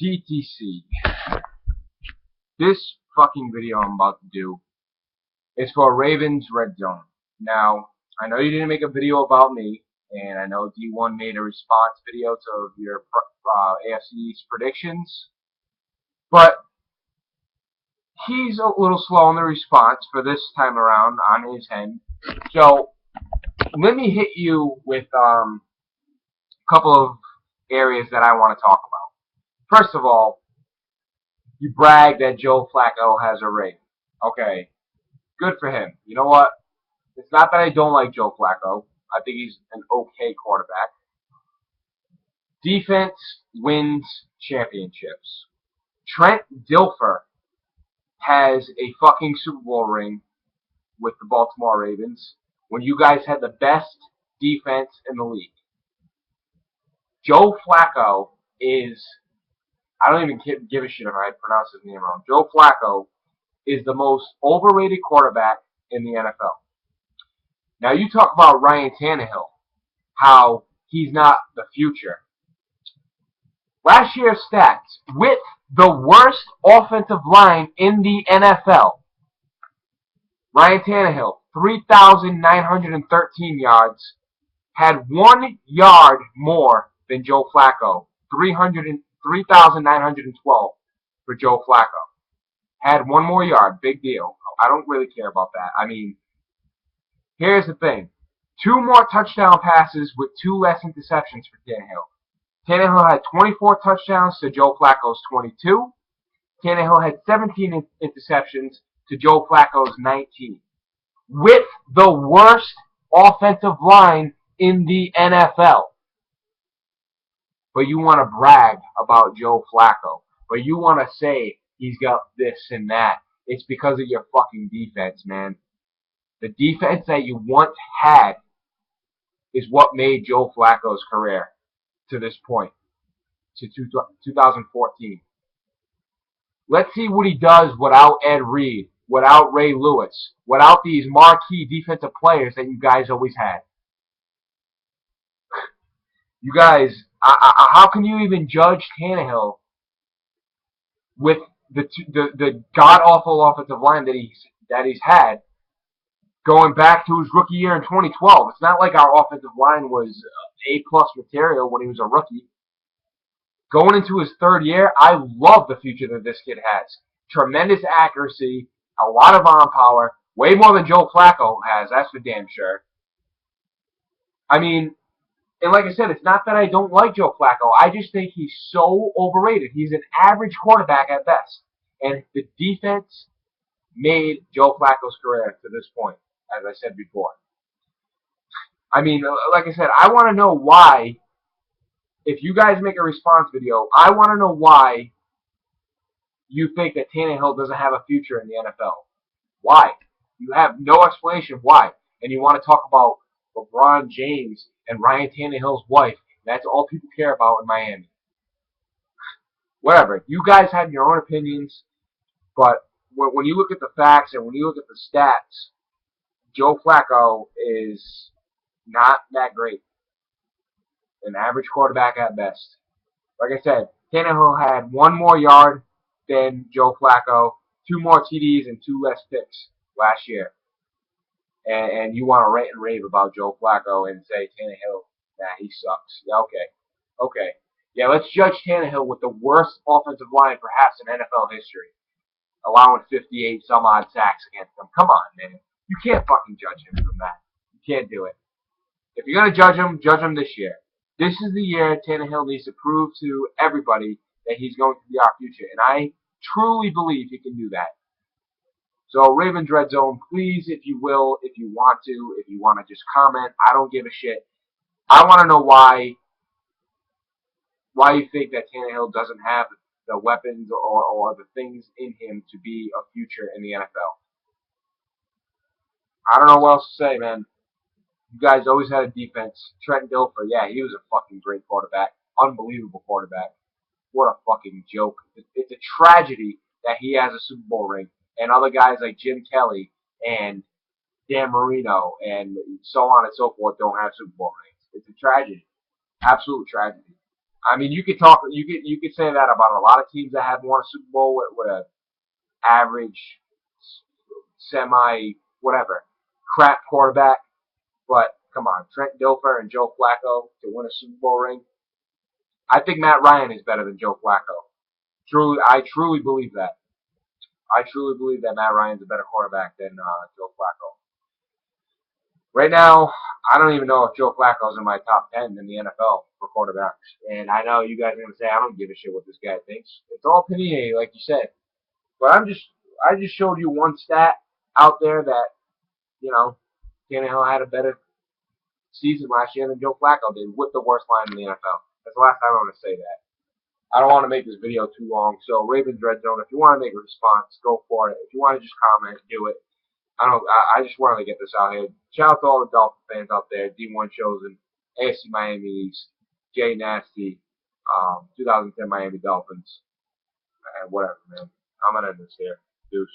TTC. This fucking video I'm about to do is for Ravens Red Zone. Now, I know you didn't make a video about me, and I know D1 made a response video to your AFC East predictions, but he's a little slow in the response for this time around on his end. So, let me hit you with a couple of areas that I want to talk about. First of all, you brag that Joe Flacco has a ring. Okay, good for him. You know what? It's not that I don't like Joe Flacco. I think he's an okay quarterback. Defense wins championships. Trent Dilfer has a fucking Super Bowl ring with the Baltimore Ravens when you guys had the best defense in the league. Joe Flacco is, I don't even give a shit if I pronounce his name wrong. Joe Flacco is the most overrated quarterback in the NFL. Now you talk about Ryan Tannehill, how he's not the future. Last year's stats, with the worst offensive line in the NFL, Ryan Tannehill, 3,913 yards, had 1 yard more than Joe Flacco, 3,912 for Joe Flacco. Had 1 more yard, big deal. I don't really care about that. I mean, here's the thing. 2 more touchdown passes with 2 less interceptions for Tannehill. Tannehill had 24 touchdowns to Joe Flacco's 22. Tannehill had 17 interceptions to Joe Flacco's 19. With the worst offensive line in the NFL. But you want to brag about Joe Flacco. But you want to say he's got this and that. It's because of your fucking defense, man. The defense that you once had is what made Joe Flacco's career to this point, to 2014. Let's see what he does without Ed Reed, without Ray Lewis, without these marquee defensive players that you guys always had. You guys, how can you even judge Tannehill with the god-awful offensive line that he's had going back to his rookie year in 2012? It's not like our offensive line was A-plus material when he was a rookie. Going into his 3rd year, I love the future that this kid has. Tremendous accuracy, a lot of arm power, way more than Joe Flacco has, that's for damn sure. I mean, and like I said, it's not that I don't like Joe Flacco. I just think he's so overrated. He's an average quarterback at best. And the defense made Joe Flacco's career to this point, as I said before. I mean, like I said, I want to know why, if you guys make a response video, I want to know why you think that Tannehill doesn't have a future in the NFL. Why? You have no explanation why. And you want to talk about LeBron James and Ryan Tannehill's wife. That's all people care about in Miami. Whatever. You guys have your own opinions, but when you look at the facts and when you look at the stats, Joe Flacco is not that great. An average quarterback at best. Like I said, Tannehill had 1 more yard than Joe Flacco, 2 more TDs, and 2 less picks last year. And you want to rant and rave about Joe Flacco and say Tannehill, nah, he sucks. Yeah, okay. Yeah, let's judge Tannehill with the worst offensive line perhaps in NFL history, allowing 58 some odd sacks against them. Come on, man. You can't fucking judge him from that. You can't do it. If you're going to judge him this year. This is the year Tannehill needs to prove to everybody that he's going to be our future. And I truly believe he can do that. So, Ravens Red Zone, please, if you will, if you want to just comment. I don't give a shit. I want to know why you think that Tannehill doesn't have the weapons or the things in him to be a future in the NFL. I don't know what else to say, man. You guys always had a defense. Trent Dilfer, yeah, he was a fucking great quarterback. Unbelievable quarterback. What a fucking joke. It's a tragedy that he has a Super Bowl ring and other guys like Jim Kelly and Dan Marino and so on and so forth don't have Super Bowl rings. It's a tragedy. Absolute tragedy. I mean, you could say that about a lot of teams that have won a Super Bowl with a average, semi, whatever, crap quarterback. But come on, Trent Dilfer and Joe Flacco to win a Super Bowl ring. I think Matt Ryan is better than Joe Flacco. I truly believe that. I truly believe that Matt Ryan's a better quarterback than Joe Flacco. Right now, I don't even know if Joe Flacco's in my top 10 in the NFL for quarterbacks. And I know you guys are going to say, I don't give a shit what this guy thinks. It's all opinionated, like you said. But I just showed you one stat out there that, you know, Tannehill had a better season last year than Joe Flacco did with the worst line in the NFL. That's the last time I'm going to say that. I don't want to make this video too long. So Ravens Red Zone, if you want to make a response, go for it. If you want to just comment, do it. I just wanted to get this out here. Shout out to all the Dolphin fans out there. D1 Chosen, AFC Miami East, Jay Nasty, 2010 Miami Dolphins, and whatever, man. I'm gonna end this here. Deuce.